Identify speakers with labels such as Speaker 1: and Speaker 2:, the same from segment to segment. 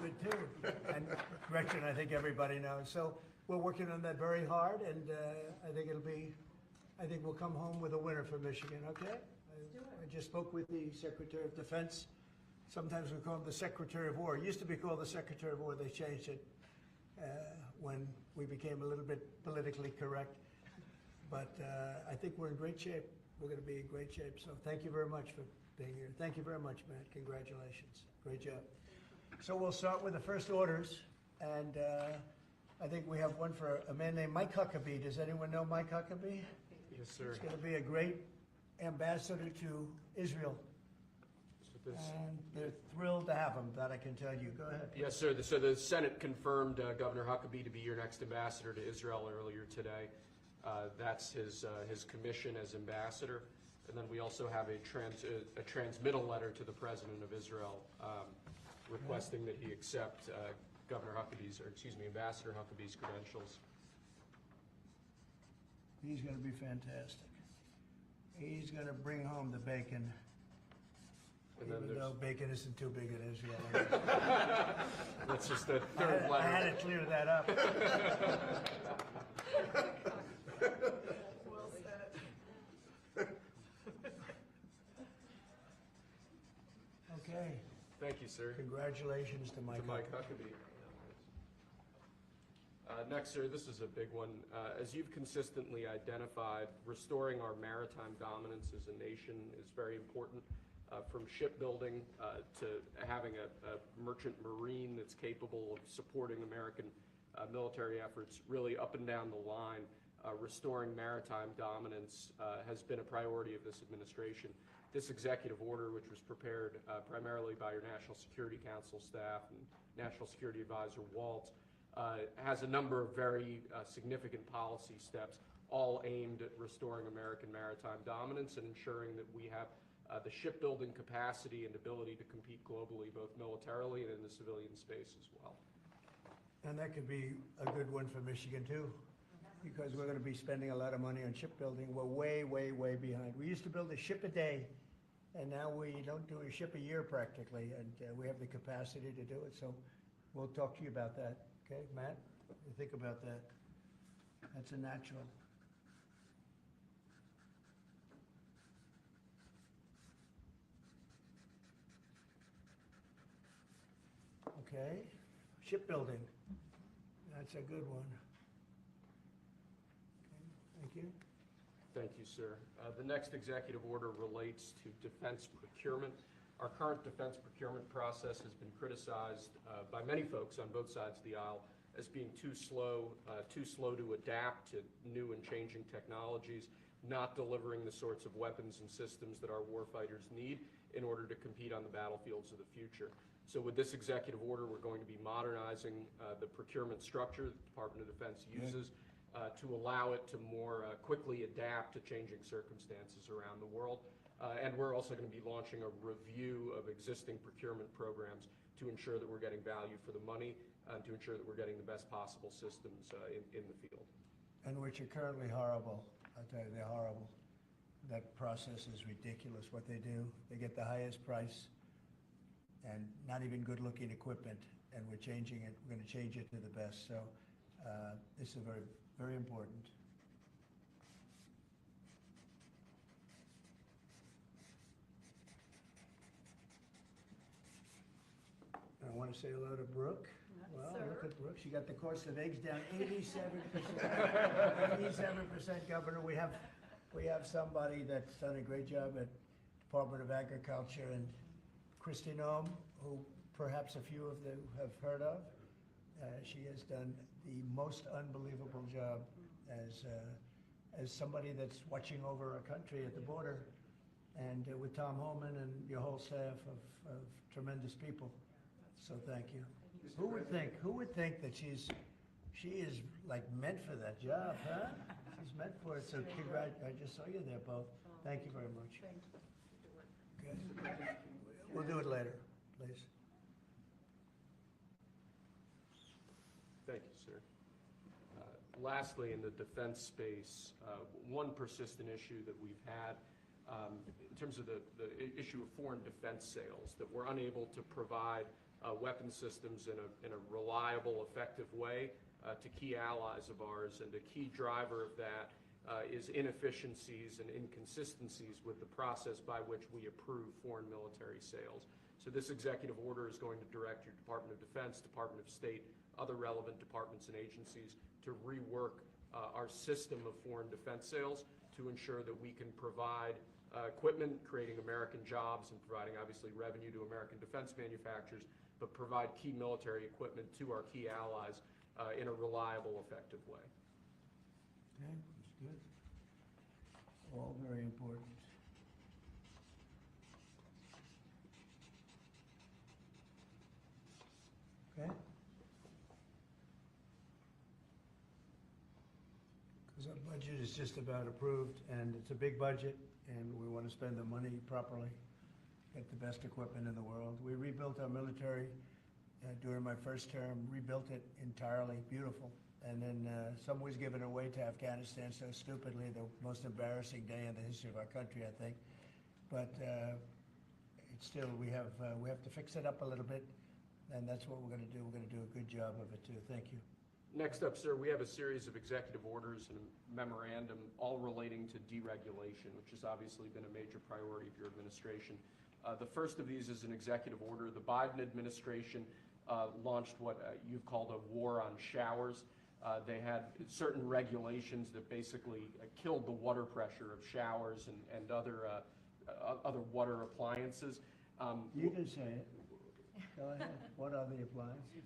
Speaker 1: good too. And Gretchen, I think everybody knows. So we're working on that very hard, and I think we'll come home with a winner for Michigan, okay? I just spoke with the Secretary of Defense. Sometimes we call him the Secretary of War. It used to be called the Secretary of War. They changed it when we became a little bit politically correct. But I think we're in great shape. We're going to be in great shape. So thank you very much for being here. Thank you very much, Matt. Congratulations. Great job. So we'll start with the first orders. And I think we have one for a man named Mike Huckabee. Does anyone know Mike Huckabee?
Speaker 2: Yes, sir.
Speaker 1: He's going to be a great ambassador to Israel. And they're thrilled to have him, that I can tell you. Go ahead.
Speaker 2: Yes, sir. So the Senate confirmed Governor Huckabee to be your next ambassador to Israel earlier today. That's his commission as ambassador. And then we also have a transmittal letter to the President of Israel requesting that he accept Ambassador Huckabee's credentials.
Speaker 1: He's going to be fantastic. He's going to bring home the bacon.
Speaker 2: And then
Speaker 1: Even though bacon isn't too big in Israel.
Speaker 2: That's just the third letter.
Speaker 1: I had to clear that up.
Speaker 3: Well said.
Speaker 1: Okay.
Speaker 2: Thank you, sir.
Speaker 1: Congratulations to Mike.
Speaker 2: Huckabee. Next, sir, this is a big one. As you've consistently identified, restoring our maritime dominance as a nation is very important. From shipbuilding to having a merchant marine that's capable of supporting American military efforts, really up and down the line, restoring maritime dominance has been a priority of this administration. This executive order, which was prepared primarily by your National Security Council staff and National Security Advisor Waltz, has a number of very significant policy steps, all aimed at restoring American maritime dominance and ensuring that we have the shipbuilding capacity and ability to compete globally, both militarily and in the civilian space as well.
Speaker 1: And that could be a good one for Michigan too, because we're going to be spending a lot of money on shipbuilding. We're way, way, way behind. We used to build a ship a day, and now we don't do a ship a year practically, and we have the capacity to do it. So we'll talk to you about that. Okay, Matt, what do you think about that? That's a natural. Okay, shipbuilding. That's a good one. Okay, thank you.
Speaker 2: Thank you, sir. The next executive order relates to defense procurement. Our current defense procurement process has been criticized by many folks on both sides of the aisle as being too slow to adapt to new and changing technologies, not delivering the sorts of weapons and systems that our warfighters need in order to compete on the battlefields of the future. So with this executive order, we're going to be modernizing the procurement structure that the Department of Defense uses to allow it to more quickly adapt to changing circumstances around the world. And we're also going to be launching a review of existing procurement programs to ensure that we're getting value for the money and to ensure that we're getting the best possible systems in the field.
Speaker 1: And which are currently horrible. I'll tell you, they're horrible. That process is ridiculous what they do. They get the highest price and not even good-looking equipment, and we're changing it. We're going to change it to the best. So this is very, very important. I want to say hello to Brooke. Well, look at Brooke. She got the cost of eggs down 87%. 87%, Governor. We have somebody that's done a great job at Department of Agriculture, and Christy Noem, who perhaps a few of you have heard of. She has done the most unbelievable job as somebody that's watching over our country at the border, and with Tom Holman and your whole staff of tremendous people. So thank you. Who would think that she is like meant for that job, huh? She's meant for it. So I just saw you there both. Thank you very much. Good. We'll do it later, please.
Speaker 2: Thank you, sir. Lastly, in the defense space, one persistent issue that we've had in terms of the issue of foreign defense sales, that we're unable to provide weapon systems in a reliable, effective way to key allies of ours, and a key driver of that is inefficiencies and inconsistencies with the process by which we approve foreign military sales. So this executive order is going to direct your Department of Defense, Department of State, other relevant departments and agencies to rework our system of foreign defense sales to ensure that we can provide equipment, creating American jobs and providing obviously revenue to American defense manufacturers, but provide key military equipment to our key allies in a reliable, effective way.
Speaker 1: Okay, that's good. All very important. Okay? Because our budget is just about approved, and it's a big budget, and we want to spend the money properly, get the best equipment in the world. We rebuilt our military during my first term, rebuilt it entirely, beautiful. And then some was given away to Afghanistan so stupidly, the most embarrassing day in the history of our country, I think. But it's still, we have to fix it up a little bit, and that's what we're going to do. We're going to do a good job of it too. Thank you.
Speaker 2: Next up, sir, we have a series of executive orders and a memorandum all relating to deregulation, which has obviously been a major priority of your administration. The first of these is an executive order. The Biden administration launched what you've called a war on showers. They had certain regulations that basically killed the water pressure of showers and other water appliances.
Speaker 1: You can say it. Go ahead. What are the appliances?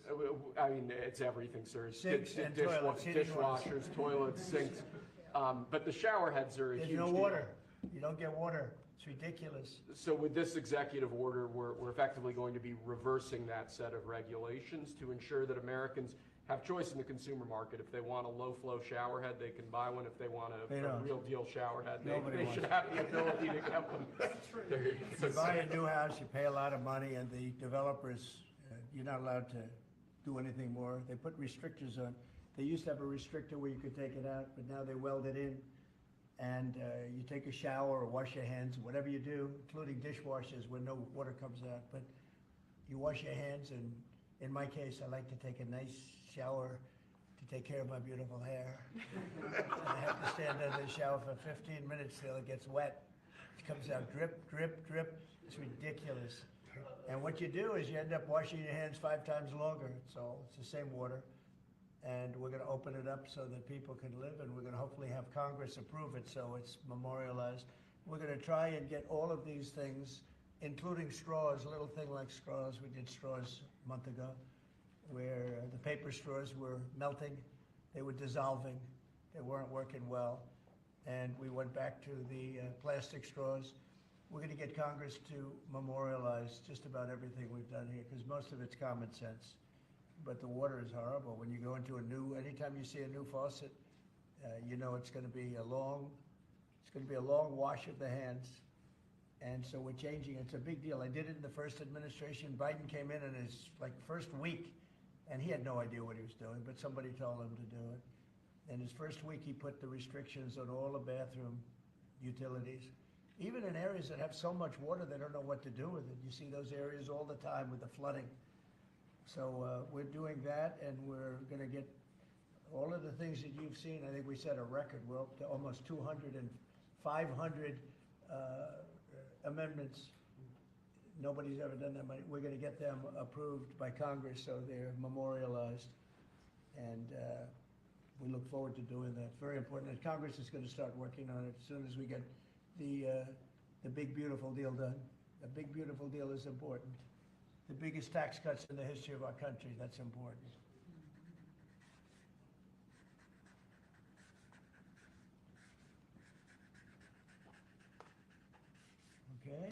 Speaker 2: I mean, it's everything, sir.
Speaker 1: Sinks and toilets.
Speaker 2: Dishwashers, toilets, sinks. But the shower heads are a huge deal.
Speaker 1: There's no water. You don't get water. It's ridiculous.
Speaker 2: So with this executive order, we're effectively going to be reversing that set of regulations to ensure that Americans have choice in the consumer market. If they want a low-flow shower head, they can buy one. If they want a real deal shower head, they should have the ability to get one.
Speaker 1: If you buy a new house, you pay a lot of money, and the developers, you're not allowed to do anything more. They put restrictors on. They used to have a restrictor where you could take it out, but now they weld it in. And you take a shower or wash your hands, whatever you do, including dishwashers where no water comes out. But you wash your hands, and in my case, I like to take a nice shower to take care of my beautiful hair. And I have to stand under the shower for 15 minutes till it gets wet. It comes out drip, drip, drip. It's ridiculous. And what you do is you end up washing your hands 5 times longer. So it's the same water. And we're going to open it up so that people can live, and we're going to hopefully have Congress approve it so it's memorialized. We're going to try and get all of these things, including straws, a little thing like straws. We did straws a month ago, where the paper straws were melting, they were dissolving, they weren't working well, and we went back to the plastic straws. We're going to get Congress to memorialize just about everything we've done here, because most of it's common sense. But the water is horrible. When you go into anytime you see a new faucet, you know it's going to be a long wash of the hands. And so we're changing. It's a big deal. I did it in the first administration. Biden came in his first week, and he had no idea what he was doing, but somebody told him to do it. In his first week, he put the restrictions on all the bathroom utilities. Even in areas that have so much water, they don't know what to do with it. You see those areas all the time with the flooding. So we're doing that, and we're going to get all of the things that you've seen. I think we set a record. We're up to almost 200 and 500 amendments. Nobody's ever done that. We're going to get them approved by Congress so they're memorialized. And we look forward to doing that. Very important. And Congress is going to start working on it as soon as we get the big, beautiful deal done. The big, beautiful deal is important. The biggest tax cuts in the history of our country, that's important. Okay.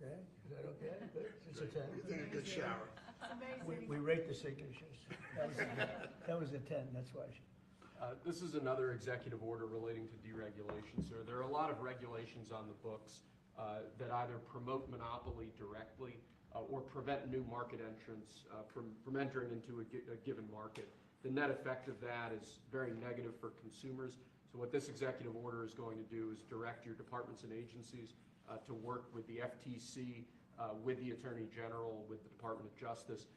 Speaker 1: Okay, is that okay? Good. It's a 10.
Speaker 3: You're taking a good shower.
Speaker 1: We rate the signatures. That was a 10, that's why.
Speaker 2: This is another executive order relating to deregulation, sir. There are a lot of regulations on the books that either promote monopoly directly or prevent new market entrants from entering into a given market. The net effect of that is very negative for consumers. So what this executive order is going to do is direct your departments and agencies to work with the FTC, with the Attorney General, with the Department of Justice,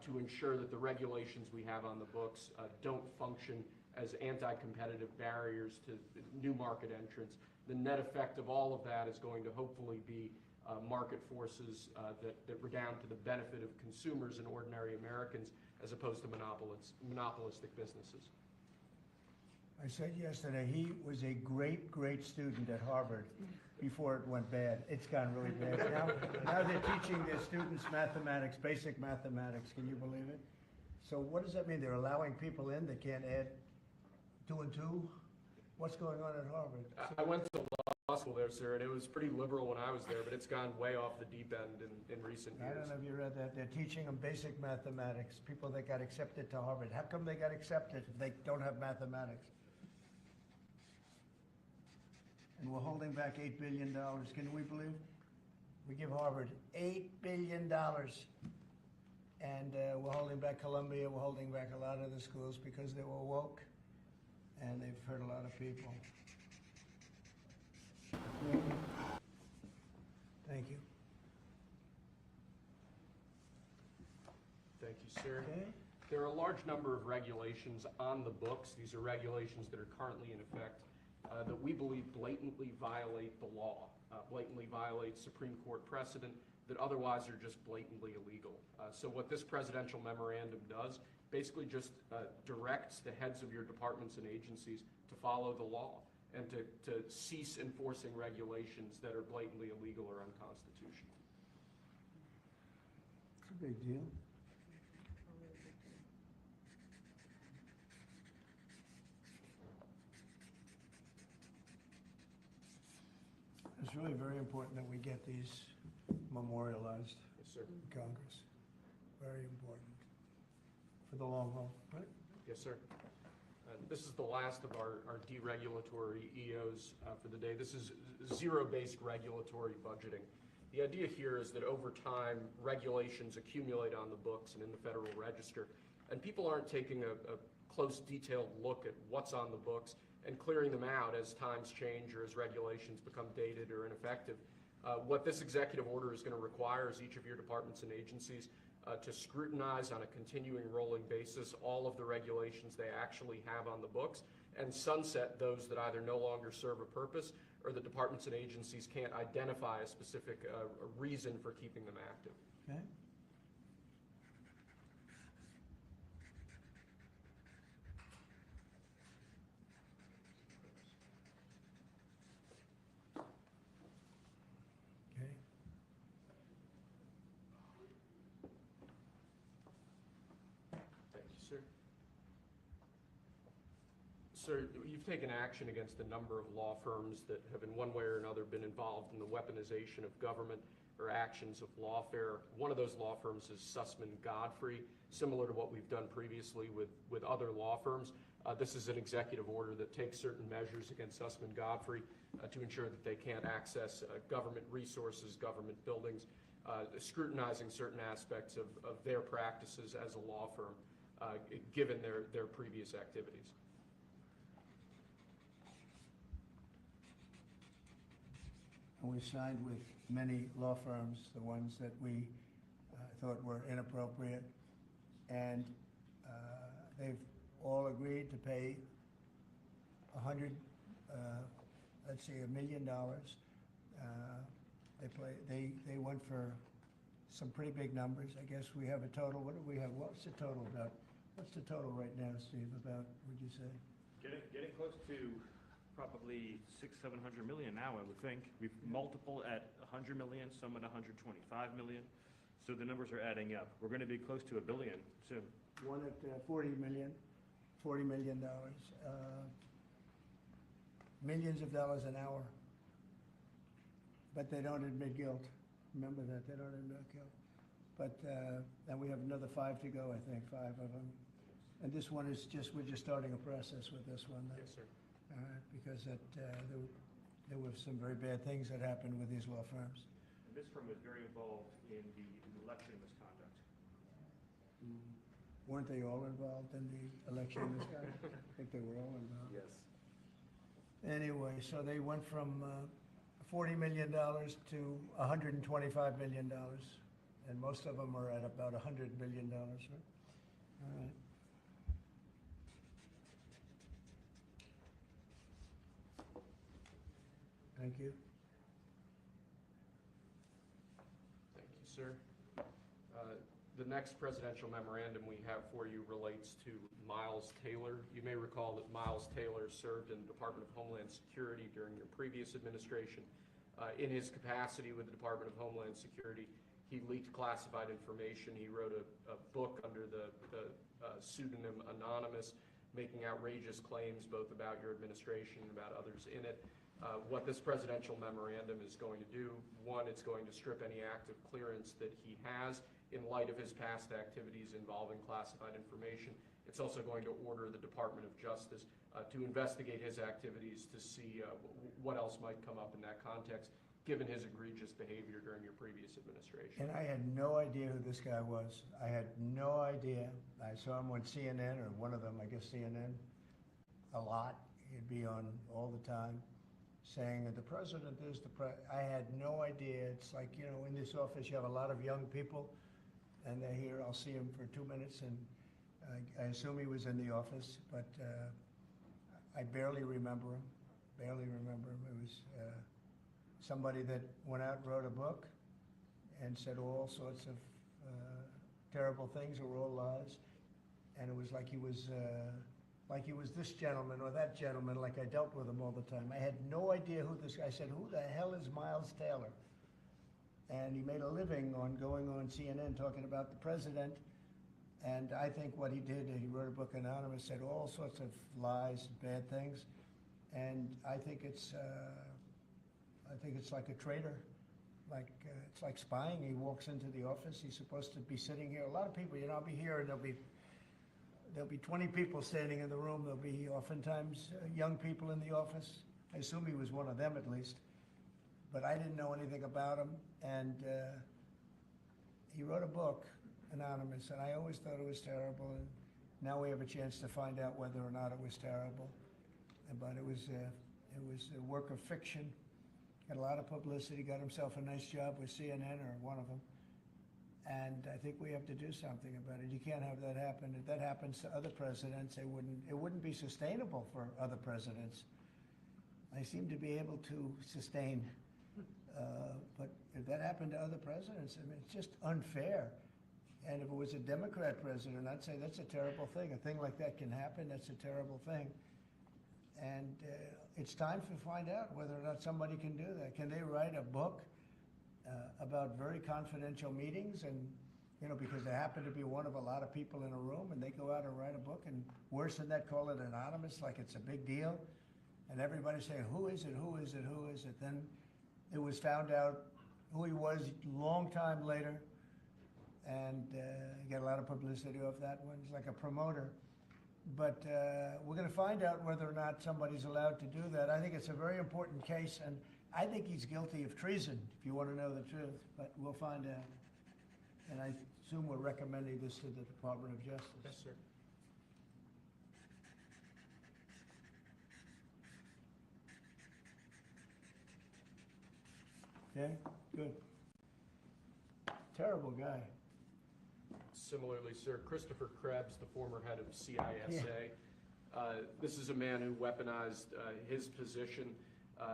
Speaker 2: to ensure that the regulations we have on the books don't function as anti-competitive barriers to new market entrants. The net effect of all of that is going to hopefully be market forces that redound to the benefit of consumers and ordinary Americans, as opposed to monopolistic businesses.
Speaker 1: I said yesterday, he was a great, great student at Harvard before it went bad. It's gone really bad. Now they're teaching their students mathematics, basic mathematics. Can you believe it? So what does that mean? They're allowing people in that can't add 2 and 2? What's going on at Harvard?
Speaker 2: I went to law school there, sir, and it was pretty liberal when I was there, but it's gone way off the deep end in recent years.
Speaker 1: I don't know if you read that. They're teaching them basic mathematics, people that got accepted to Harvard. How come they got accepted if they don't have mathematics? And we're holding back $8 billion. Can we believe? We give Harvard $8 billion. And we're holding back Columbia, we're holding back a lot of the schools because they were woke. And they've hurt a lot of people. Thank you.
Speaker 2: Thank you, sir.
Speaker 1: Okay.
Speaker 2: There are a large number of regulations on the books. These are regulations that are currently in effect that we believe blatantly violate the law, blatantly violate Supreme Court precedent that otherwise are just blatantly illegal. So what this presidential memorandum does basically just directs the heads of your departments and agencies to follow the law and to cease enforcing regulations that are blatantly illegal or unconstitutional.
Speaker 1: It's a big deal. It's really very important that we get these memorialized
Speaker 2: Yes, sir.
Speaker 1: in Congress. Very important. For the long haul, right?
Speaker 2: Yes, sir. This is the last of our deregulatory EOs for the day. This is zero-based regulatory budgeting. The idea here is that over time, regulations accumulate on the books and in the Federal Register, and people aren't taking a close, detailed look at what's on the books and clearing them out as times change or as regulations become dated or ineffective. What this executive order is going to require is each of your departments and agencies to scrutinize on a continuing rolling basis all of the regulations they actually have on the books and sunset those that either no longer serve a purpose or the departments and agencies can't identify a specific reason for keeping them active.
Speaker 1: Okay. Okay.
Speaker 2: Thank you, sir. Sir, you've taken action against a number of law firms that have in one way or another been involved in the weaponization of government or actions of lawfare. One of those law firms is Sussman Godfrey, similar to what we've done previously with other law firms. This is an executive order that takes certain measures against Sussman Godfrey to ensure that they can't access government resources, government buildings, scrutinizing certain aspects of their practices as a law firm, given their previous activities.
Speaker 1: And we signed with many law firms, the ones that we thought were inappropriate, and they've all agreed to pay $1 million. They went for some pretty big numbers. I guess we have a total. What do we have? What's the total about? What's the total right now, Steve? About, would you say?
Speaker 3: Getting close to probably 600-700 million now, I would think. We've multiple at 100 million, some at 125 million. So the numbers are adding up. We're going to be close to $1 billion soon.
Speaker 1: One at $40 million. Millions of dollars an hour. But they don't admit guilt. Remember that, they don't admit guilt. But, and we have another 5 to go, I think, 5 of them. And this one is just, we're just starting a process with this one.
Speaker 2: Yes, sir.
Speaker 1: Because there were some very bad things that happened with these law firms.
Speaker 3: And this firm was very involved in the election misconduct.
Speaker 1: Weren't they all involved in the election of this guy? I think they were all involved.
Speaker 2: Yes.
Speaker 1: Anyway, so they went from $40 million to $125 million, and most of them are at about $100 million, right? All right. Thank you.
Speaker 2: Thank you, sir. The next presidential memorandum we have for you relates to Miles Taylor. You may recall that Miles Taylor served in the Department of Homeland Security during your previous administration. In his capacity with the Department of Homeland Security, he leaked classified information. He wrote a book under the pseudonym Anonymous, making outrageous claims both about your administration and about others in it. What this presidential memorandum is going to do, one, it's going to strip any active clearance that he has in light of his past activities involving classified information. It's also going to order the Department of Justice to investigate his activities to see what else might come up in that context, given his egregious behavior during your previous administration.
Speaker 1: And I had no idea who this guy was. I had no idea. I saw him on CNN, or one of them, I guess CNN, a lot. He'd be on all the time saying that the president is I had no idea. It's like, you know, in this office you have a lot of young people, and they're here, I'll see him for 2 minutes, and I assume he was in the office, but I barely remember him, It was somebody that went out and wrote a book and said all sorts of terrible things that were all lies, and it was like he was this gentleman or that gentleman, like I dealt with him all the time. I had no idea who this guy. I said, who the hell is Miles Taylor? And he made a living on going on CNN talking about the president. And I think what he did, he wrote a book, Anonymous, said all sorts of lies, bad things. And I think it's like a traitor. It's like spying. He walks into the office. He's supposed to be sitting here. A lot of people, you know, I'll be here, and there'll be 20 people standing in the room. There'll be oftentimes young people in the office. I assume he was one of them at least. But I didn't know anything about him. And he wrote a book, Anonymous, and I always thought it was terrible. And now we have a chance to find out whether or not it was terrible. But it was a work of fiction. Got a lot of publicity, got himself a nice job with CNN, or one of them. And I think we have to do something about it. You can't have that happen. If that happens to other presidents, it wouldn't be sustainable for other presidents. They seem to be able to sustain, but if that happened to other presidents, I mean, it's just unfair. And if it was a Democrat president, I'd say that's a terrible thing. A thing like that can happen. That's a terrible thing. And it's time to find out whether or not somebody can do that. Can they write a book about very confidential meetings, and, you know, because they happen to be one of a lot of people in a room, and they go out and write a book, and worse than that, call it anonymous, like it's a big deal, and everybody saying, who is it, who is it, who is it? Then it was found out who he was a long time later, and he got a lot of publicity off that one. He's like a promoter. But we're going to find out whether or not somebody's allowed to do that. I think it's a very important case, and I think he's guilty of treason, if you want to know the truth, but we'll find out. And I assume we're recommending this to the Department of Justice.
Speaker 2: Yes, sir.
Speaker 1: Okay, good. Terrible guy.
Speaker 2: Similarly, sir, Christopher Krebs, the former head of CISA. This is a man who weaponized his position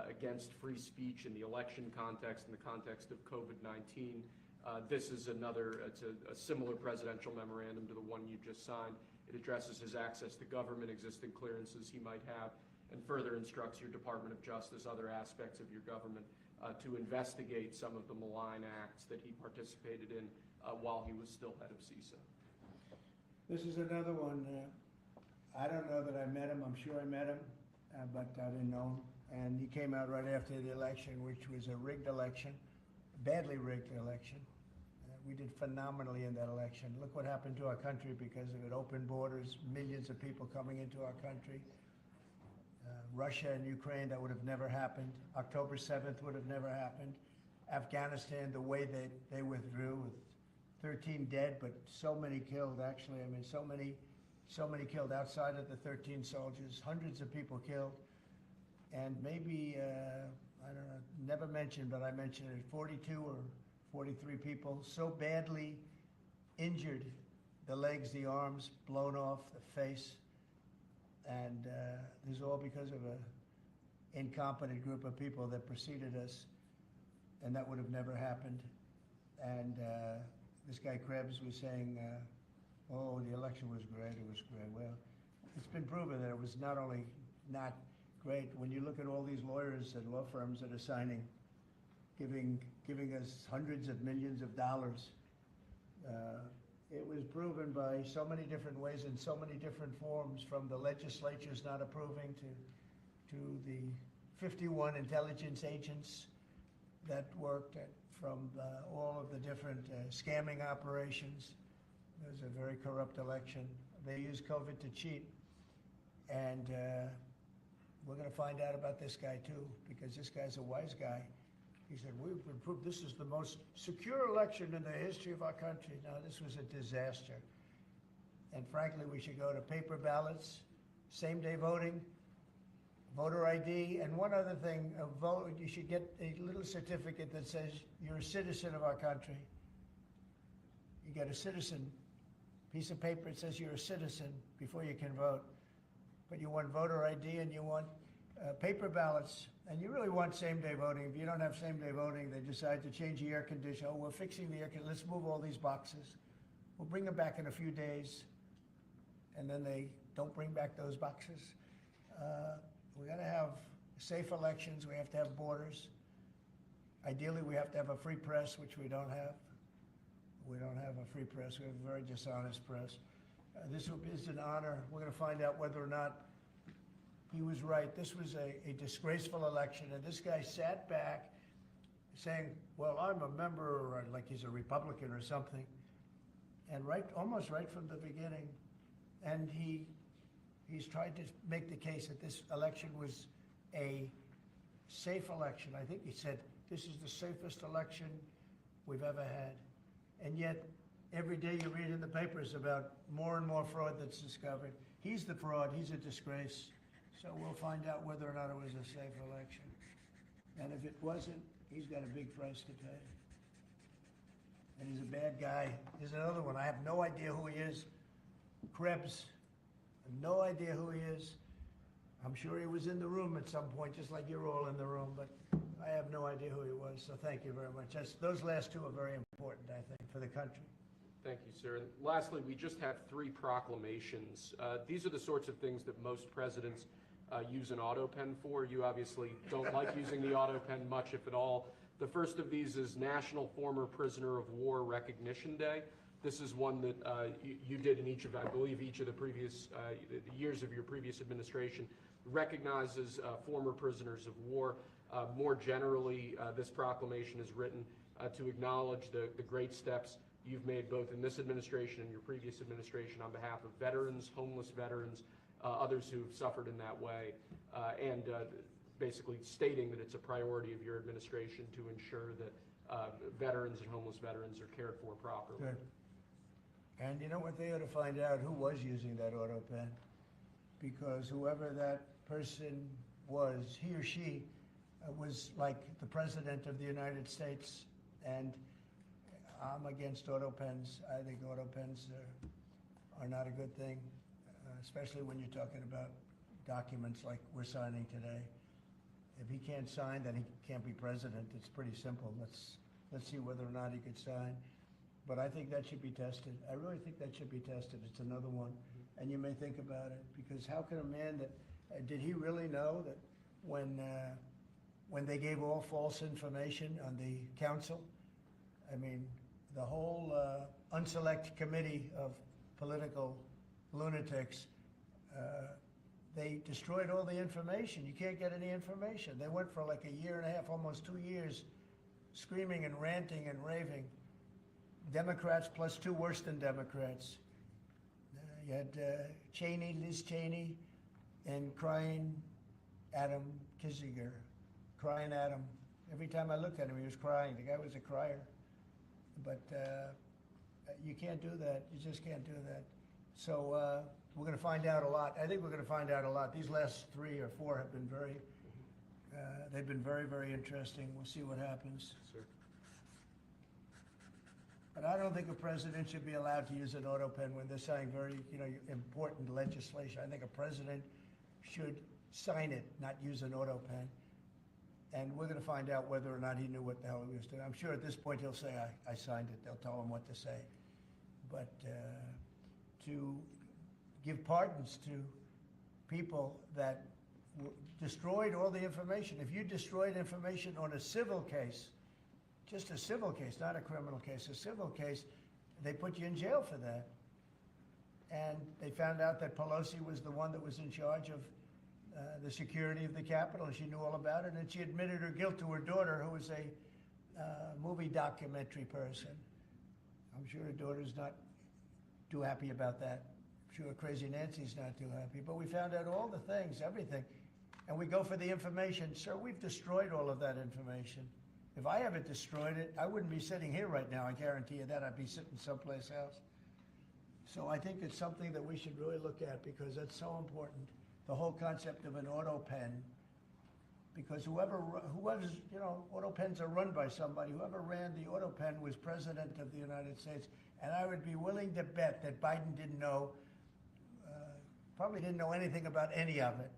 Speaker 2: against free speech in the election context, in the context of COVID-19. This is it's a similar presidential memorandum to the one you just signed. It addresses his access to government, existing clearances he might have, and further instructs your Department of Justice, other aspects of your government, to investigate some of the malign acts that he participated in while he was still head of CISA.
Speaker 1: This is another one. I don't know that I met him. I'm sure I met him, but I didn't know him. And he came out right after the election, which was a rigged election, badly rigged election. We did phenomenally in that election. Look what happened to our country because of it. Open borders, millions of people coming into our country. Russia and Ukraine, that would have never happened. October 7th would have never happened. Afghanistan, the way they withdrew with 13 dead, but so many killed, actually. I mean, so many killed outside of the 13 soldiers, hundreds of people killed. And maybe, I don't know, never mentioned, but I mentioned it, 42 or 43 people so badly injured, the legs, the arms, blown off, the face. And this is all because of an incompetent group of people that preceded us, and that would have never happened. And this guy Krebs was saying, oh, the election was great, it was great. Well, it's been proven that it was not only not great. When you look at all these lawyers and law firms that are signing, giving us hundreds of millions of dollars, it was proven by so many different ways in so many different forms, from the legislatures not approving to the 51 intelligence agents that worked at, from all of the different scamming operations. It was a very corrupt election. They used COVID to cheat. And we're going to find out about this guy too, because this guy's a wise guy. He said, we've proved this is the most secure election in the history of our country. No, this was a disaster. And frankly, we should go to paper ballots, same-day voting, voter ID, and one other thing, you should get a little certificate that says you're a citizen of our country. You get a citizen piece of paper that says you're a citizen before you can vote. But you want voter ID and you want paper ballots, and you really want same-day voting. If you don't have same-day voting, they decide to change the air conditioner. Oh, we're fixing the air conditioner. Let's move all these boxes. We'll bring them back in a few days, and then they don't bring back those boxes. We got to have safe elections. We have to have borders. Ideally, we have to have a free press, which we don't have. We don't have a free press. We have a very dishonest press. This is an honor. We're going to find out whether or not he was right. This was a disgraceful election, and this guy sat back saying, well, I'm a member, or like he's a Republican or something, and almost right from the beginning. And he's tried to make the case that this election was a safe election. I think he said, this is the safest election we've ever had. And yet, every day you read in the papers about more and more fraud that's discovered. He's the fraud, he's a disgrace. So we'll find out whether or not it was a safe election. And if it wasn't, he's got a big price to pay. And he's a bad guy. Here's another one. I have no idea who he is. Krebs. I have no idea who he is. I'm sure he was in the room at some point, just like you're all in the room, but I have no idea who he was. So thank you very much. Those last two are very important, I think, for the country.
Speaker 2: Thank you, sir. And lastly, we just have 3 proclamations. These are the sorts of things that most presidents use an auto pen for. You obviously don't like using the auto pen much, if at all. The first of these is National Former Prisoner of War Recognition Day. This is one that you did in each of, I believe, each of the previous years of your previous administration, recognizes former prisoners of war. More generally, this proclamation is written to acknowledge the great steps you've made both in this administration and your previous administration on behalf of veterans, homeless veterans, others who've suffered in that way, and basically stating that it's a priority of your administration to ensure that veterans and homeless veterans are cared for properly.
Speaker 1: Good. And you know what, they ought to find out who was using that auto pen, because whoever that person was, he or she was like the President of the United States, and I'm against auto pens. I think auto pens are not a good thing, especially when you're talking about documents like we're signing today. If he can't sign, then he can't be president. It's pretty simple. Let's see whether or not he could sign. But I think that should be tested. I really think that should be tested. It's another one. And you may think about it, because how can a man that, did he really know that when they gave all false information on the council, I mean, the whole unselect committee of political lunatics, they destroyed all the information. You can't get any information. They went for like a year and a half, almost 2 years, screaming and ranting and raving. Democrats plus 2 worse than Democrats. You had Cheney, Liz Cheney, and crying Adam Kinzinger, crying Adam. Every time I looked at him, he was crying. The guy was a crier. But You can't do that. You just can't do that. So we're going to find out a lot. I think we're going to find out a lot. These last 3 or 4 have been they've been very, very interesting. We'll see what happens.
Speaker 2: Sir.
Speaker 1: But I don't think a president should be allowed to use an auto pen when they're signing very, important legislation. I think a president should sign it, not use an auto pen. And we're going to find out whether or not he knew what the hell he was doing. I'm sure at this point he'll say, I signed it. They'll tell him what to say. But to give pardons to people that destroyed all the information. If you destroyed information on a civil case, just a civil case, not a criminal case, a civil case, they put you in jail for that. And they found out that Pelosi was the one that was in charge of the security of the Capitol, and she knew all about it, and she admitted her guilt to her daughter, who was a movie documentary person. I'm sure her daughter's not too happy about that. I'm sure Crazy Nancy's not too happy, but we found out all the things, everything. And we go for the information. Sir, we've destroyed all of that information. If I haven't destroyed it, I wouldn't be sitting here right now, I guarantee you that. I'd be sitting someplace else. So I think it's something that we should really look at, because that's so important. The whole concept of an auto pen, because whoever's, auto pens are run by somebody. Whoever ran the auto pen was president of the United States. And I would be willing to bet that Biden didn't know, probably didn't know anything about any of it.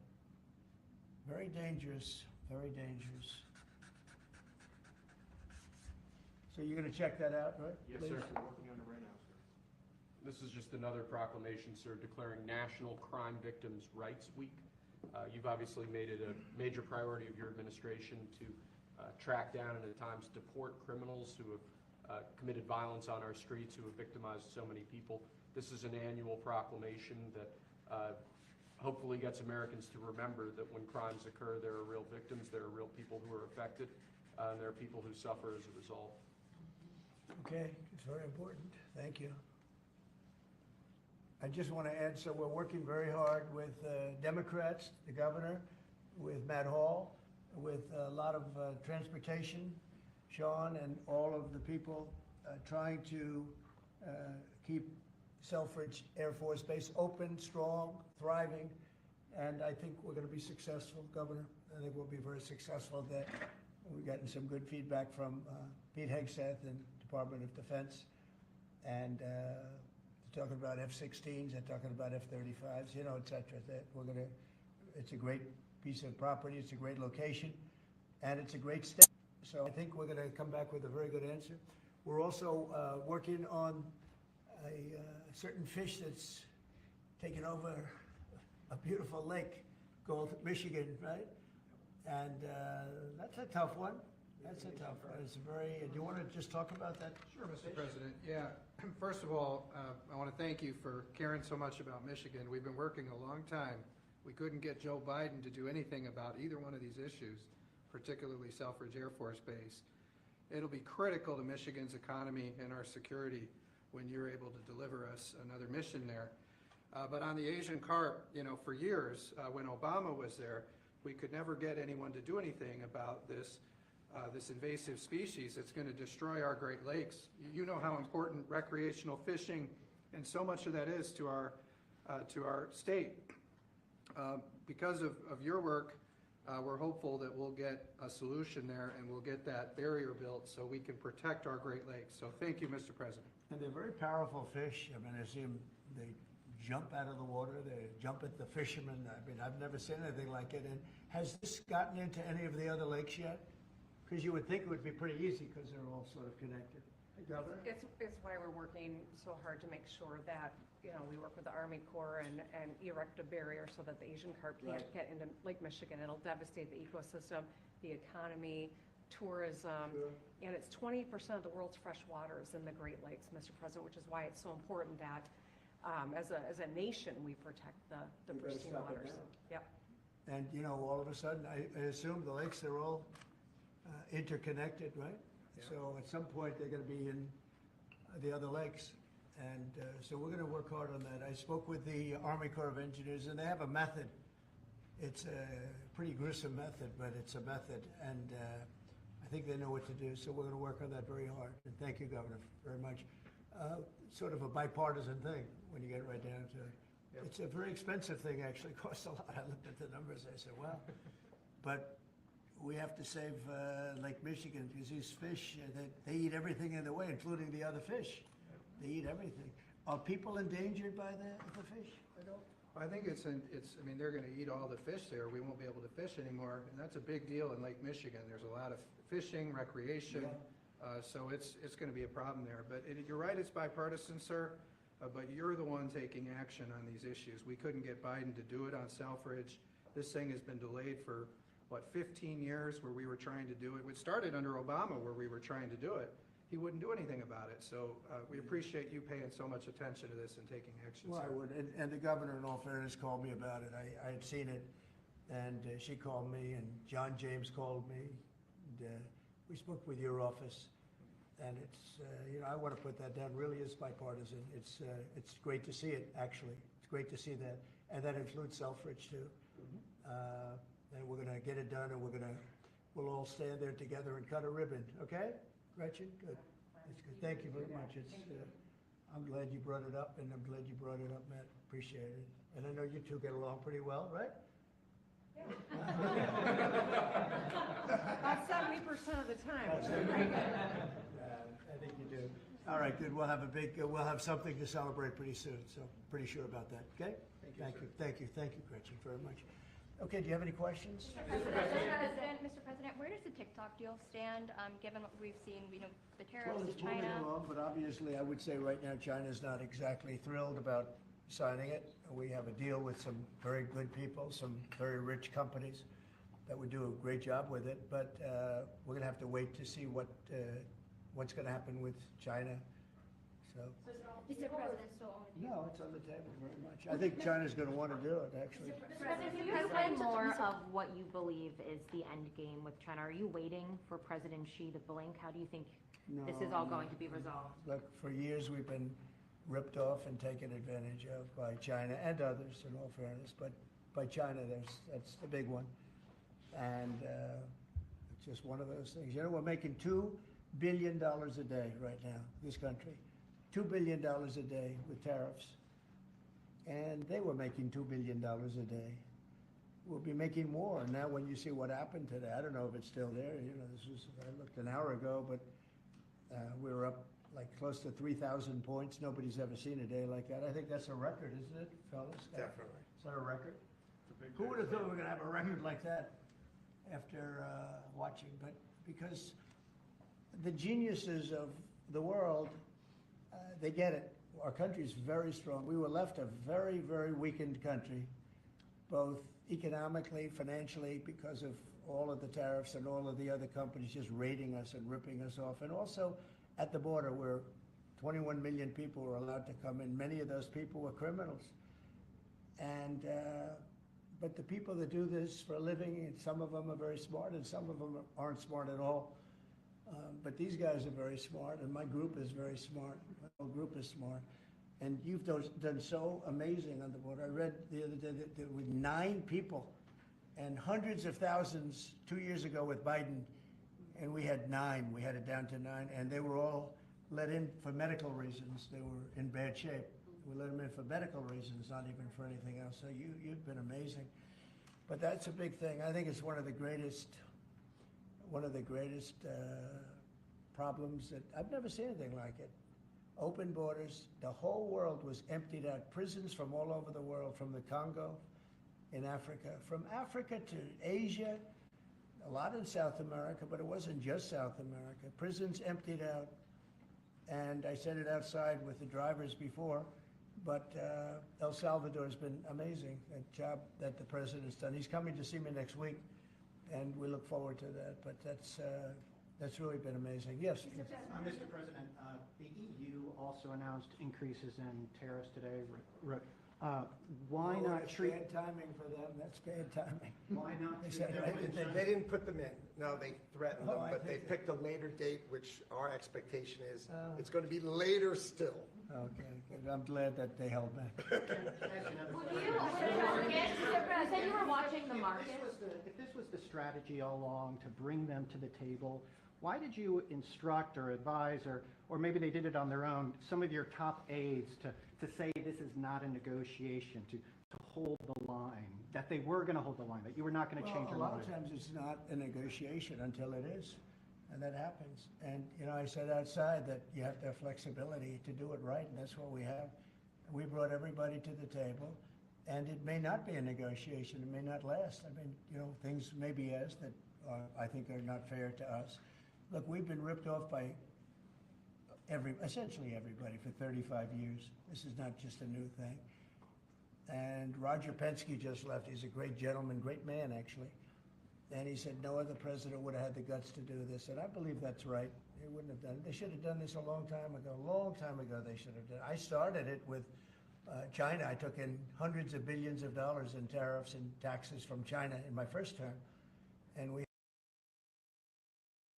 Speaker 1: Very dangerous, very dangerous. So you're going to check that out, right?
Speaker 3: Yes,
Speaker 1: please?
Speaker 3: sir. We're working on it right now, sir.
Speaker 2: This is just another proclamation, sir, declaring National Crime Victims' Rights Week. You've obviously made it a major priority of your administration to track down and at times deport criminals who have committed violence on our streets, who have victimized so many people. This is an annual proclamation that hopefully gets Americans to remember that when crimes occur, there are real victims, there are real people who are affected, and there are people who suffer as a result.
Speaker 1: Okay, it's very important. Thank you. I just want to add, so we're working very hard with Democrats, the governor, with Matt Hall, with a lot of transportation, Sean, and all of the people trying to keep Selfridge Air Force Base open, strong, thriving, and I think we're going to be successful, Governor. I think we'll be very successful at that. We've gotten some good feedback from Pete Hegseth and Department of Defense, and they're talking about F-16s, they're talking about F-35s, et cetera. That it's a great piece of property, it's a great location, and it's a great state. So I think we're going to come back with a very good answer. We're also working on a certain fish that's taken over a beautiful lake called Michigan, right? And that's a tough one. That's a tough one. It's very, do you want to just talk about that?
Speaker 4: Sure, Mr. President. Yeah, first of all, I want to thank you for caring so much about Michigan. We've been working a long time. We couldn't get Joe Biden to do anything about either one of these issues, particularly Selfridge Air Force Base. It'll be critical to Michigan's economy and our security when you're able to deliver us another mission there. But on the Asian carp, for years, when Obama was there, we could never get anyone to do anything about this invasive species that's going to destroy our Great Lakes. You know how important recreational fishing and so much of that is to our state. Because of your work, we're hopeful that we'll get a solution there and we'll get that barrier built so we can protect our Great Lakes. So thank you, Mr. President.
Speaker 1: And they're very powerful fish. I mean, I see them, they jump out of the water, they jump at the fishermen. I mean, I've never seen anything like it. And has this gotten into any of the other lakes yet? Because you would think it would be pretty easy because they're all sort of connected. Hey, Governor?
Speaker 5: It's why we're working so hard to make sure that, we work with the Army Corps and erect a barrier so that the Asian carp can't get into Lake Michigan. It'll devastate the ecosystem, the economy, tourism, and it's 20% of the world's fresh waters in the Great Lakes, Mr. President, which is why it's so important that as a nation we protect the pristine waters. Yep.
Speaker 1: And, all of a sudden, I assume the lakes are all interconnected, right?
Speaker 4: Yeah.
Speaker 1: So at some point, they're going to be in the other lakes. And so we're going to work hard on that. I spoke with the Army Corps of Engineers, and they have a method. It's a pretty gruesome method, but it's a method. And I think they know what to do. So we're going to work on that very hard. And thank you, Governor, very much. sort of a bipartisan thing when you get right down to it.
Speaker 4: Yep.
Speaker 1: It's a very expensive thing, actually, costs a lot. I looked at the numbers, I said, wow. But we have to save Lake Michigan because these fish, they eat everything in the way, including the other fish. They eat everything. Are people endangered by the fish at all?
Speaker 4: I think I mean, they're gonna eat all the fish there, we won't be able to fish anymore, and that's a big deal in Lake Michigan, there's a lot of fishing, recreation, so it's gonna be a problem there, but you're right, it's bipartisan, sir, but you're the one taking action on these issues. We couldn't get Biden to do it on Selfridge. This thing has been delayed for, 15 years where we were trying to do it. It started under Obama where we were trying to do it. He wouldn't do anything about it, so we appreciate you paying so much attention to this and taking action,
Speaker 1: Well, I
Speaker 4: sir.
Speaker 1: would, and the governor, in all fairness, called me about it. I had seen it, and she called me, and John James called me. And, we spoke with your office, and it's, I want to put that down, really is bipartisan. It's great to see it, actually. It's great to see that, and that includes Selfridge, too. And we're gonna get it done, and we'll all stand there together and cut a ribbon, okay? Gretchen, good. That's good. Thank you very much. It's, I'm glad you brought it up, and I'm glad you brought it up, Matt. Appreciate it. And I know you two get along pretty well, right?
Speaker 5: About 70% of the time.
Speaker 1: I think you do. All right, good. We'll have something to celebrate pretty soon, so pretty sure about that, okay? Thank you, Gretchen, very much. Okay, do you have any questions?
Speaker 6: Mr. President, where does the TikTok deal stand, given what we've seen, the tariffs
Speaker 1: Well,
Speaker 6: to
Speaker 1: it's moving
Speaker 6: China?
Speaker 1: along, but obviously, I would say right now, China's not exactly thrilled about signing it. We have a deal with some very good people, some very rich companies that would do a great job with it, but we're gonna have to wait to see what's gonna happen with China, so.
Speaker 6: Mr. President,
Speaker 1: No, it's on the table very much. I think China's gonna wanna do it, actually.
Speaker 6: Mr. President, can you explain more of what you believe is the end game with China? Are you waiting for President Xi to blink? How do you think this is all going to be resolved?
Speaker 1: Look, for years, we've been ripped off and taken advantage of by China and others, in all fairness, but by China, that's the big one. And it's just one of those things. We're making $2 billion a day right now, this country. $2 billion a day with tariffs. And they were making $2 billion a day. We'll be making more. Now, when you see what happened today, I don't know if it's still there. I looked an hour ago, but we were up like close to 3,000 points. Nobody's ever seen a day like that. I think that's a record, isn't it, fellas?
Speaker 7: Definitely.
Speaker 1: Is that a record? Who would have thought we were gonna have a record like that after watching? But because the geniuses of the world, they get it. Our country is very strong. We were left a very, very weakened country, both economically, financially, because of all of the tariffs and all of the other companies just raiding us and ripping us off. And also at the border where 21 million people were allowed to come in. Many of those people were criminals. And, but the people that do this for a living, and some of them are very smart and some of them aren't smart at all. But these guys are very smart, and my group is very smart. My whole group is smart. And you've done so amazing on the border. I read the other day that there were 9 people and hundreds of thousands 2 years ago with Biden, and we had 9. We had it down to 9, and they were all let in for medical reasons. They were in bad shape. We let them in for medical reasons, not even for anything else. So you've been amazing. But that's a big thing. I think it's one of the greatest problems that I've never seen anything like it. Open borders, the whole world was emptied out. Prisons from all over the world, from the Congo in Africa, from Africa to Asia, a lot in South America, but it wasn't just South America. Prisons emptied out, and I said it outside with the drivers before, but El Salvador has been amazing, that job that the president's done. He's coming to see me next week, and we look forward to that, but that's really been amazing. Yes?
Speaker 8: Mr. President, the EU also announced increases in tariffs today. Why
Speaker 1: Oh,
Speaker 8: not
Speaker 1: that's
Speaker 8: treat?
Speaker 1: bad timing for them, that's bad timing.
Speaker 8: Why not
Speaker 1: They
Speaker 8: treat
Speaker 1: said,
Speaker 8: them
Speaker 1: right,
Speaker 8: with
Speaker 7: They didn't put them in. No, they threatened
Speaker 1: Oh,
Speaker 7: them,
Speaker 1: I
Speaker 7: but they
Speaker 1: think
Speaker 7: picked a later date, which our expectation is
Speaker 1: Oh.
Speaker 7: it's going to be later still.
Speaker 1: Okay, good. I'm glad that they held back.
Speaker 6: You said you were watching the market.
Speaker 8: If this was the strategy all along to bring them to the table, why did you instruct or advise, or maybe they did it on their own, some of your top aides to say this is not a negotiation, to hold the line, that they were going to hold the line, that you were not going to change your
Speaker 1: A lot
Speaker 8: mind?
Speaker 1: of times it's not a negotiation until it is, and that happens. And, I said outside that you have to have flexibility to do it right, and that's what we have. We brought everybody to the table, and it may not be a negotiation, it may not last. I mean, things may be asked that I think are not fair to us. Look, we've been ripped off by essentially everybody for 35 years. This is not just a new thing. And Roger Penske just left. He's a great gentleman, great man, actually. And he said no other president would have had the guts to do this. And I believe that's right. They wouldn't have done it. They should have done this a long time ago. A long time ago they should have done it. I started it with China. I took in hundreds of billions of dollars in tariffs and taxes from China in my first term. And we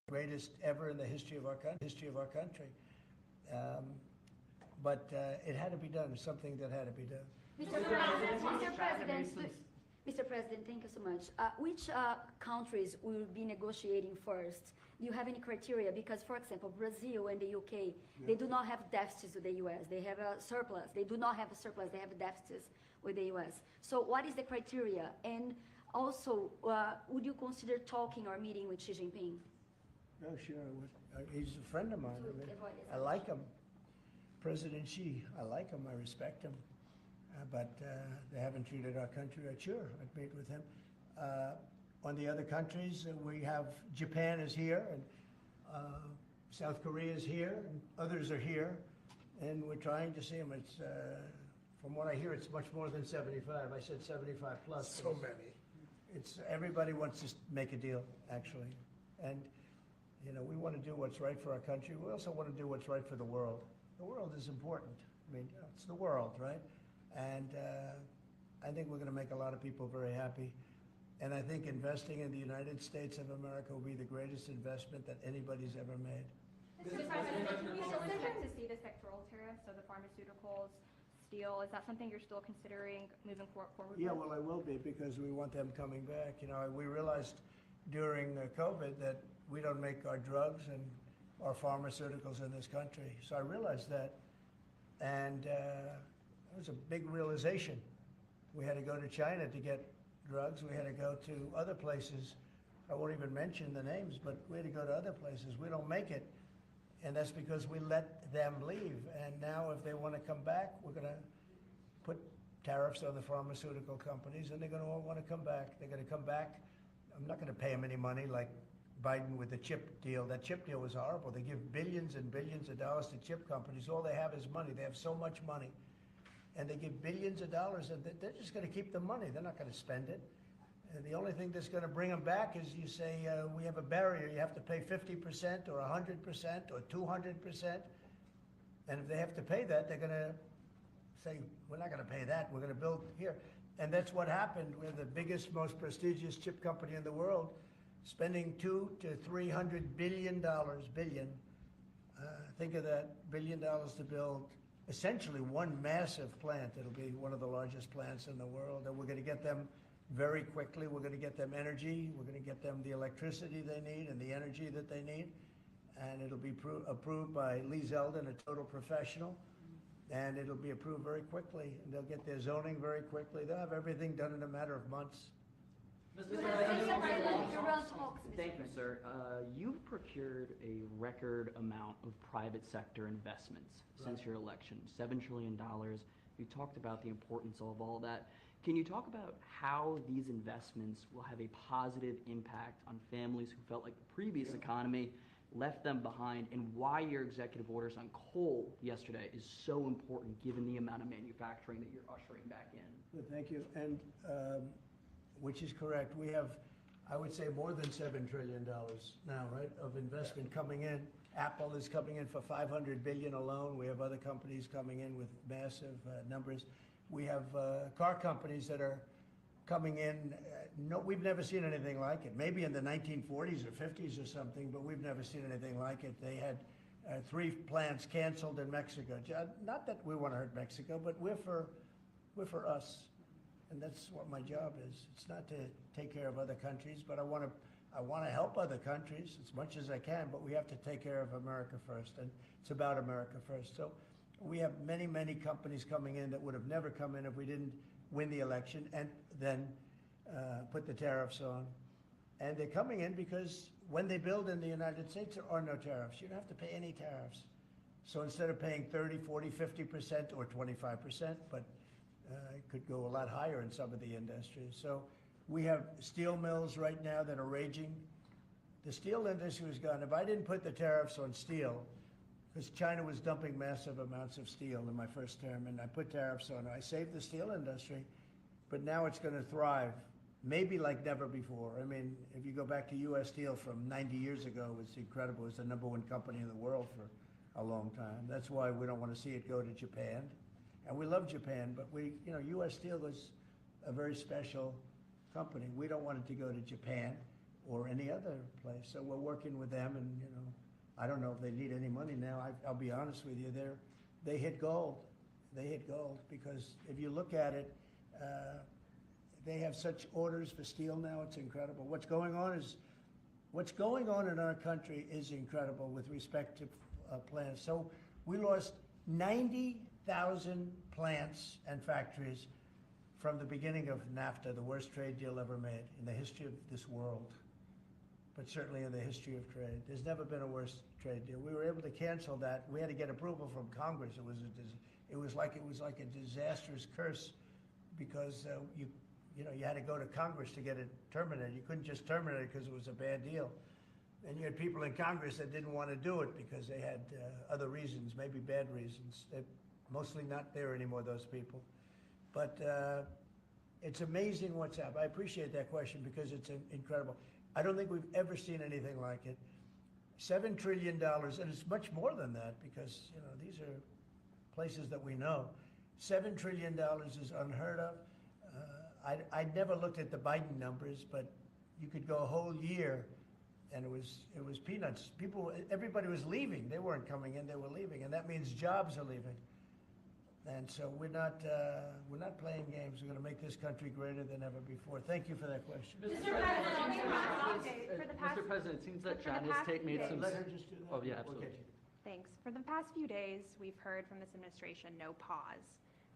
Speaker 1: greatest ever in the history of our country. But it had to be done. It's something that had to be done.
Speaker 9: Mr. President, thank you so much. Which countries will be negotiating first? Do you have any criteria? Because, for example, Brazil and the UK, they do not have deficits with the US. They have a surplus. They do not have a surplus. They have deficits with the US. So what is the criteria? And also, would you consider talking or meeting with Xi Jinping?
Speaker 1: No, sure. He's a friend of mine. I like him. President Xi, I like him. I respect him. But they haven't treated our country right. Sure, I'd meet with him. On the other countries, we have Japan is here, and South Korea is here, and others are here, and we're trying to see them. It's, from what I hear, it's much more than 75. I said 75 plus.
Speaker 7: So many.
Speaker 1: It's everybody wants to make a deal, actually, and we want to do what's right for our country. We also want to do what's right for the world. The world is important. I mean, it's the world, right? And I think we're going to make a lot of people very happy. And I think investing in the United States of America will be the greatest investment that anybody's ever made.
Speaker 6: Mr. President, can we still expect to see the sectoral tariffs, so the pharmaceuticals, steel, is that something you're still considering moving forward with?
Speaker 1: Yeah, well, I will be, because we want them coming back. We realized during COVID that we don't make our drugs and our pharmaceuticals in this country. So I realized that, and it was a big realization. We had to go to China to get drugs. We had to go to other places. I won't even mention the names, but we had to go to other places. We don't make it, and that's because we let them leave. And now if they want to come back, we're going to put tariffs on the pharmaceutical companies, and they're going to all want to come back. They're going to come back. I'm not going to pay them any money like Biden with the chip deal. That chip deal was horrible. They give billions and billions of dollars to chip companies. All they have is money. They have so much money. And they give billions of dollars, and they're just going to keep the money. They're not going to spend it. And the only thing that's going to bring them back is you say, we have a barrier. You have to pay 50% or 100% or 200%. And if they have to pay that, they're going to say, we're not going to pay that. We're going to build here. And that's what happened. We're the biggest, most prestigious chip company in the world, spending $200 to $300 billion. Think of that, $1 billion to build essentially one massive plant. It'll be one of the largest plants in the world, and we're going to get them very quickly. We're going to get them energy. We're going to get them the electricity they need and the energy that they need, and it'll be approved by Lee Zeldin, a total professional, and it'll be approved very quickly, and they'll get their zoning very quickly. They'll have everything done in a matter of months.
Speaker 10: Thank you, sir. You've procured a record amount of private sector investments since your election, $7 trillion. You talked about the importance of all that. Can you talk about how these investments will have a positive impact on families who felt like the previous economy left them behind, and why your executive orders on coal yesterday is so important given the amount of manufacturing that you're ushering back in?
Speaker 1: Good, thank you. And which is correct. We have, I would say, more than $7 trillion now, right, of investment coming in. Apple is coming in for $500 billion alone. We have other companies coming in with massive numbers. We have car companies that are coming in. No, we've never seen anything like it. Maybe in the 1940s or 50s or something, but we've never seen anything like it. They had 3 plants canceled in Mexico. Not that we want to hurt Mexico, but we're for us. And that's what my job is. It's not to take care of other countries, but I want to I want to help other countries as much as I can, but we have to take care of America first, and it's about America first. So we have many, many companies coming in that would have never come in if we didn't win the election and then put the tariffs on. And they're coming in because when they build in the United States, there are no tariffs. You don't have to pay any tariffs. So instead of paying 30, 40, 50% or 25%, but it could go a lot higher in some of the industries. So we have steel mills right now that are raging. The steel industry was gone. If I didn't put the tariffs on steel, because China was dumping massive amounts of steel in my first term, and I put tariffs on it, I saved the steel industry, but now it's going to thrive, maybe like never before. I mean, if you go back to U.S. Steel from 90 years ago, it was incredible. It was the #1 company in the world for a long time. That's why we don't want to see it go to Japan. And we love Japan, but U.S. Steel was a very special company. We don't want it to go to Japan or any other place. So we're working with them, and I don't know if they need any money now. I'll be honest with you, they hit gold. They hit gold because if you look at it, they have such orders for steel now. It's incredible. What's going on in our country is incredible with respect to plants. So we lost 90,000 plants and factories from the beginning of NAFTA, the worst trade deal ever made in the history of this world, but certainly in the history of trade. There's never been a worse trade deal. We were able to cancel that. We had to get approval from Congress. It was like a disastrous curse because you had to go to Congress to get it terminated. You couldn't just terminate it because it was a bad deal. And you had people in Congress that didn't want to do it because they had other reasons, maybe bad reasons. They're mostly not there anymore, those people. But it's amazing what's happened. I appreciate that question because it's incredible. I don't think we've ever seen anything like it. $7 trillion, and it's much more than that because these are places that we know. $7 trillion is unheard of. I never looked at the Biden numbers, but you could go a whole year and it was peanuts. Everybody was leaving. They weren't coming in, they were leaving, and that means jobs are leaving. And so we're not playing games. We're going to make this country greater than ever before. Thank you for that question.
Speaker 10: Mr. President, it seems that China's made some.
Speaker 1: Let her just do that.
Speaker 10: Oh, yeah,
Speaker 1: We'll
Speaker 10: absolutely.
Speaker 1: get you.
Speaker 11: Thanks. For the past few days, we've heard from this administration no pause.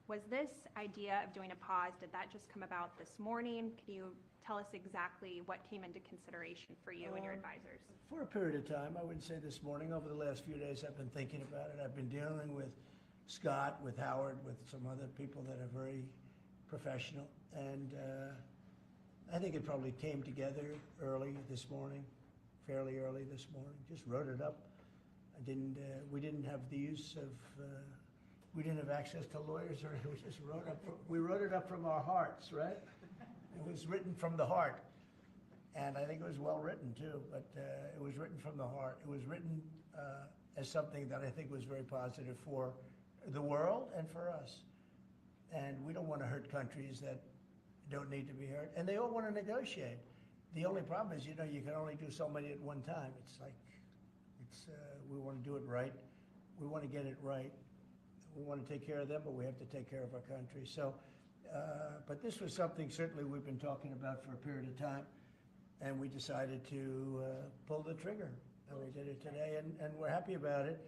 Speaker 11: Was this idea of doing a pause, did that just come about this morning? Can you tell us exactly what came into consideration for you and your advisors?
Speaker 1: For a period of time, I wouldn't say this morning. Over the last few days, I've been thinking about it. I've been dealing with Scott, with Howard, with some other people that are very professional. And I think it probably came together early this morning, fairly early this morning. Just wrote it up. We didn't have the use of, we didn't have access to lawyers, or we just we wrote it up from our hearts, right? It was written from the heart. And I think it was well written too, but it was written from the heart. It was written as something that I think was very positive for the world and for us. And we don't want to hurt countries that don't need to be hurt. And they all want to negotiate. The only problem is, you can only do so many at one time. It's like, we want to do it right. We want to get it right. We want to take care of them, but we have to take care of our country. So, but this was something certainly we've been talking about for a period of time, and we decided to pull the trigger, and we did it today, and we're happy about it.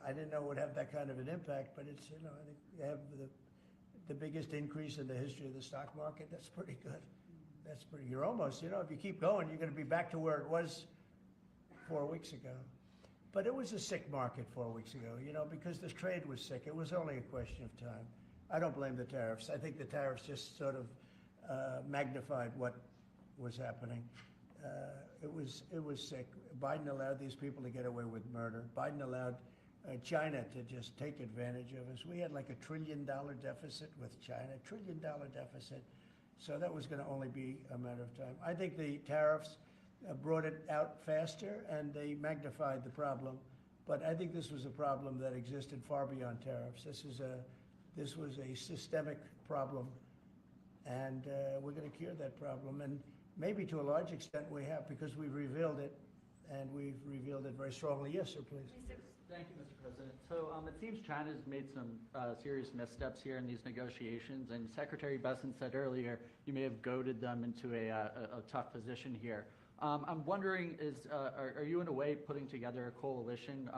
Speaker 1: I didn't know it would have that kind of an impact, but it's, I think we have the biggest increase in the history of the stock market. That's pretty good. You're almost, if you keep going, you're going to be back to where it was 4 weeks ago. But it was a sick market 4 weeks ago, because the trade was sick. It was only a question of time. I don't blame the tariffs. I think the tariffs just sort of magnified what was happening. It was sick. Biden allowed these people to get away with murder. Biden allowed China to just take advantage of us. We had like $1 trillion deficit with China, $1 trillion deficit. So that was going to only be a matter of time. I think the tariffs brought it out faster and they magnified the problem. But I think this was a problem that existed far beyond tariffs. This was a systemic problem, and we're going to cure that problem. And maybe to a large extent we have, because we've revealed it, and we've revealed it very strongly. Yes, sir, please.
Speaker 10: Thank you, Mr. President. So it seems China's made some serious missteps here in these negotiations, and Secretary Besson said earlier you may have goaded them into a tough position here. I'm wondering, are you in a way putting together a coalition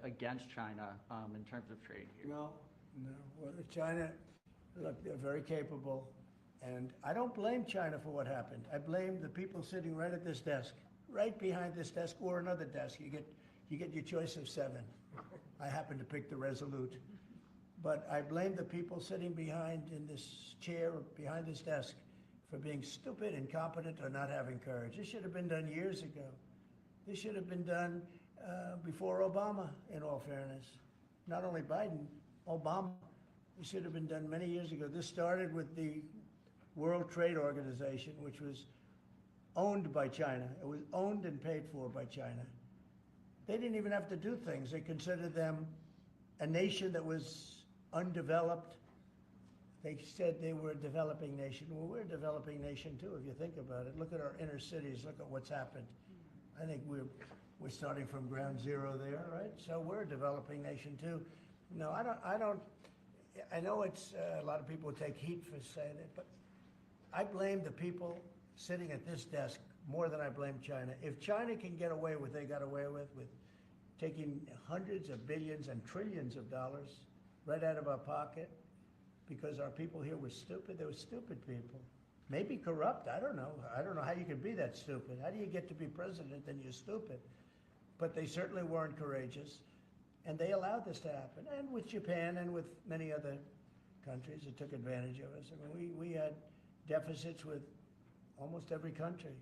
Speaker 10: against China in terms of trade here?
Speaker 1: No, no. Well, China, look, they're very capable, and I don't blame China for what happened. I blame the people sitting right at this desk, right behind this desk, or another desk. You get your choice of 7. I happen to pick the Resolute. But I blame the people sitting behind in this chair, behind this desk, for being stupid, incompetent, or not having courage. This should have been done years ago. This should have been done before Obama, in all fairness. Not only Biden, Obama. This should have been done many years ago. This started with the World Trade Organization, which was owned by China. It was owned and paid for by China. They didn't even have to do things. They considered them a nation that was undeveloped. They said they were a developing nation. Well, we're a developing nation too, if you think about it. Look at our inner cities. Look at what's happened. I think we're starting from ground zero there, right? So we're a developing nation too. No, I don't. I know it's a lot of people take heat for saying it, but I blame the people sitting at this desk more than I blame China. If China can get away with what they got away with taking hundreds of billions and trillions of dollars right out of our pocket, because our people here were stupid. They were stupid people. Maybe corrupt, I don't know. I don't know how you can be that stupid. How do you get to be president and you're stupid? But they certainly weren't courageous, and they allowed this to happen. And with Japan and with many other countries that took advantage of us. I mean, we had deficits with almost every country.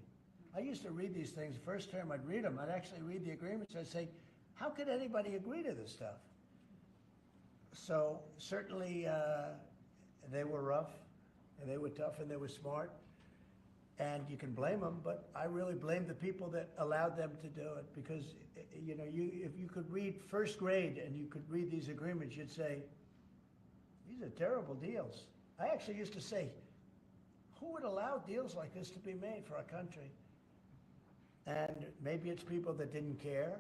Speaker 1: I used to read these things. First term, I'd read them. I'd actually read the agreements. I'd say, how could anybody agree to this stuff? So certainly they were rough, and they were tough, and they were smart, and you can blame them, but I really blame the people that allowed them to do it, because you know, if you could read first grade and you could read these agreements, you'd say, these are terrible deals. I actually used to say, who would allow deals like this to be made for our country? And maybe it's people that didn't care.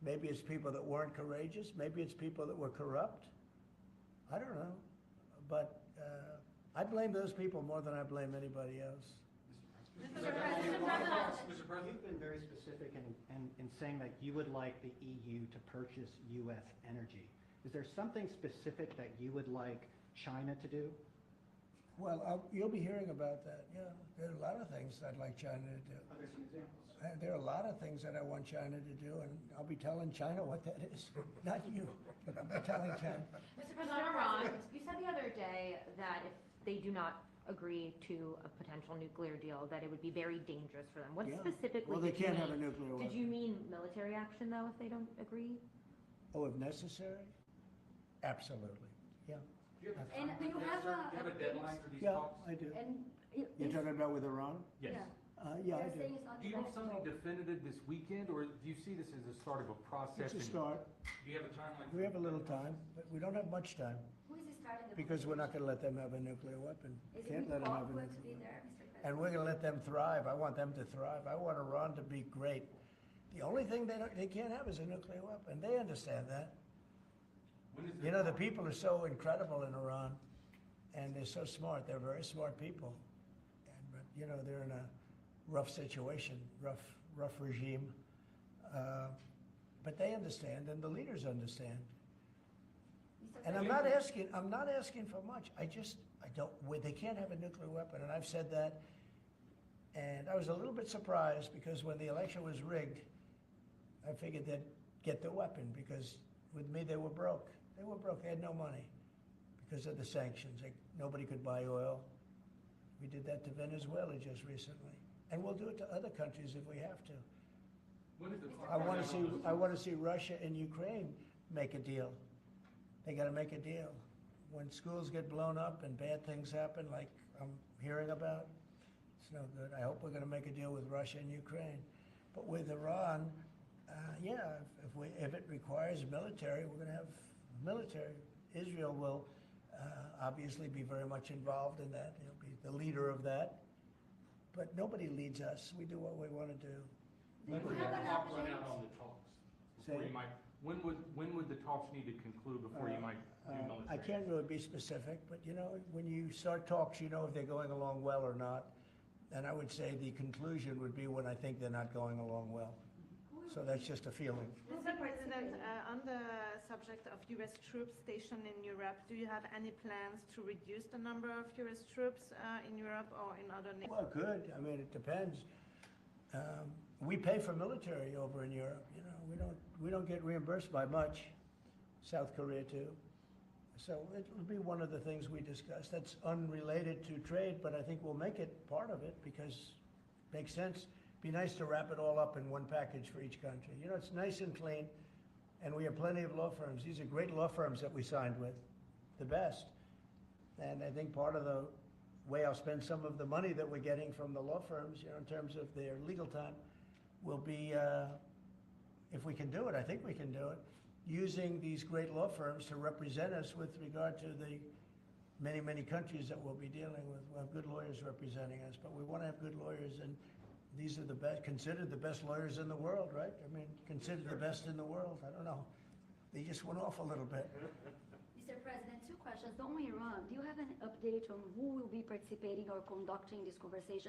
Speaker 1: Maybe it's people that weren't courageous. Maybe it's people that were corrupt. I don't know. But I blame those people more than I blame anybody else.
Speaker 8: Mr. President, you've been very specific in saying that you would like the EU to purchase U.S. energy. Is there something specific that you would like China to do?
Speaker 1: Well, you'll be hearing about that, yeah. There are a lot of things I'd like China to do.
Speaker 8: Are there some examples?
Speaker 1: There are a lot of things that I want China to do, and I'll be telling China what that is. Not you, but I'll be telling China.
Speaker 6: Mr. President, Iran, you said the other day that if they do not agree to a potential nuclear deal, that it would be very dangerous for them. What
Speaker 1: Yeah.
Speaker 6: specifically
Speaker 1: Well, they
Speaker 6: did you
Speaker 1: can't have a
Speaker 6: mean?
Speaker 1: nuclear
Speaker 6: Did
Speaker 1: weapon.
Speaker 6: you mean military action, though, if they don't agree?
Speaker 1: Oh, if necessary? Absolutely, yeah.
Speaker 9: And you have a.
Speaker 2: Do you have a deadline for these
Speaker 1: Yeah,
Speaker 2: talks?
Speaker 1: I do.
Speaker 9: And
Speaker 1: You're talking about with Iran?
Speaker 3: Yes.
Speaker 1: Yeah, I
Speaker 9: They're
Speaker 1: do.
Speaker 9: saying it's
Speaker 2: Do you have something
Speaker 9: unacceptable.
Speaker 2: definitive this weekend, or do you see this as the start of a process?
Speaker 1: It's a
Speaker 2: and-
Speaker 1: start.
Speaker 2: Do you have a timeline?
Speaker 1: We have a little time, but we don't have much time,
Speaker 9: Who is starting the?
Speaker 1: because we're not gonna let them have a nuclear weapon.
Speaker 9: Is
Speaker 1: Can't
Speaker 9: it
Speaker 1: let them have a
Speaker 9: going to be
Speaker 1: nuclear weapon.
Speaker 9: there, Mr. President?
Speaker 1: And we're gonna let them thrive. I want them to thrive. I want Iran to be great. The only thing they can't have is a nuclear weapon. They understand that.
Speaker 2: When is
Speaker 1: You know, the people are so incredible in Iran, and they're so smart. They're very smart people. But, you know, they're in a rough situation, rough regime. But they understand, and the leaders understand. And I'm not asking for much. I don't, they can't have a nuclear weapon, and I've said that. And I was a little bit surprised, because when the election was rigged, I figured they'd get the weapon, because with me, they were broke. They were broke. They had no money because of the sanctions. Nobody could buy oil. We did that to Venezuela just recently. And we'll do it to other countries if we have to.
Speaker 2: When is the clock
Speaker 1: I want
Speaker 2: running
Speaker 1: to
Speaker 2: on
Speaker 1: see,
Speaker 2: this?
Speaker 1: I want to see Russia and Ukraine make a deal. They got to make a deal. When schools get blown up and bad things happen, like I'm hearing about, it's no good. I hope we're going to make a deal with Russia and Ukraine. But with Iran, yeah, if it requires military, we're going to have military. Israel will obviously be very much involved in that. He'll be the leader of that. But nobody leads us. We do what we want to do.
Speaker 2: When would the clock run out on the talks? Before
Speaker 1: Say-
Speaker 2: you might, when would the talks need to conclude before you might do military?
Speaker 1: I can't really be specific, but you know, when you start talks, you know if they're going along well or not. And I would say the conclusion would be when I think they're not going along well. So that's just a feeling.
Speaker 12: Mr. President, on the subject of U.S. troops stationed in Europe, do you have any plans to reduce the number of U.S. troops in Europe or in other nations?
Speaker 1: Well, good. I mean, it depends. We pay for military over in Europe. You know, we don't get reimbursed by much. South Korea too. So it'll be one of the things we discuss. That's unrelated to trade, but I think we'll make it part of it because it makes sense. Be nice to wrap it all up in one package for each country. You know, it's nice and clean, and we have plenty of law firms. These are great law firms that we signed with, the best. And I think part of the way I'll spend some of the money that we're getting from the law firms, you know, in terms of their legal time, will be, if we can do it, I think we can do it, using these great law firms to represent us with regard to the many, many countries that we'll be dealing with. We'll have good lawyers representing us, but we want to have good lawyers, and these are the best, considered the best lawyers in the world, right? I mean, considered the best in the world. I don't know. They just went off a little bit.
Speaker 9: Mr. President, two questions. On Iran, do you have an update on who will be participating or conducting these conversations?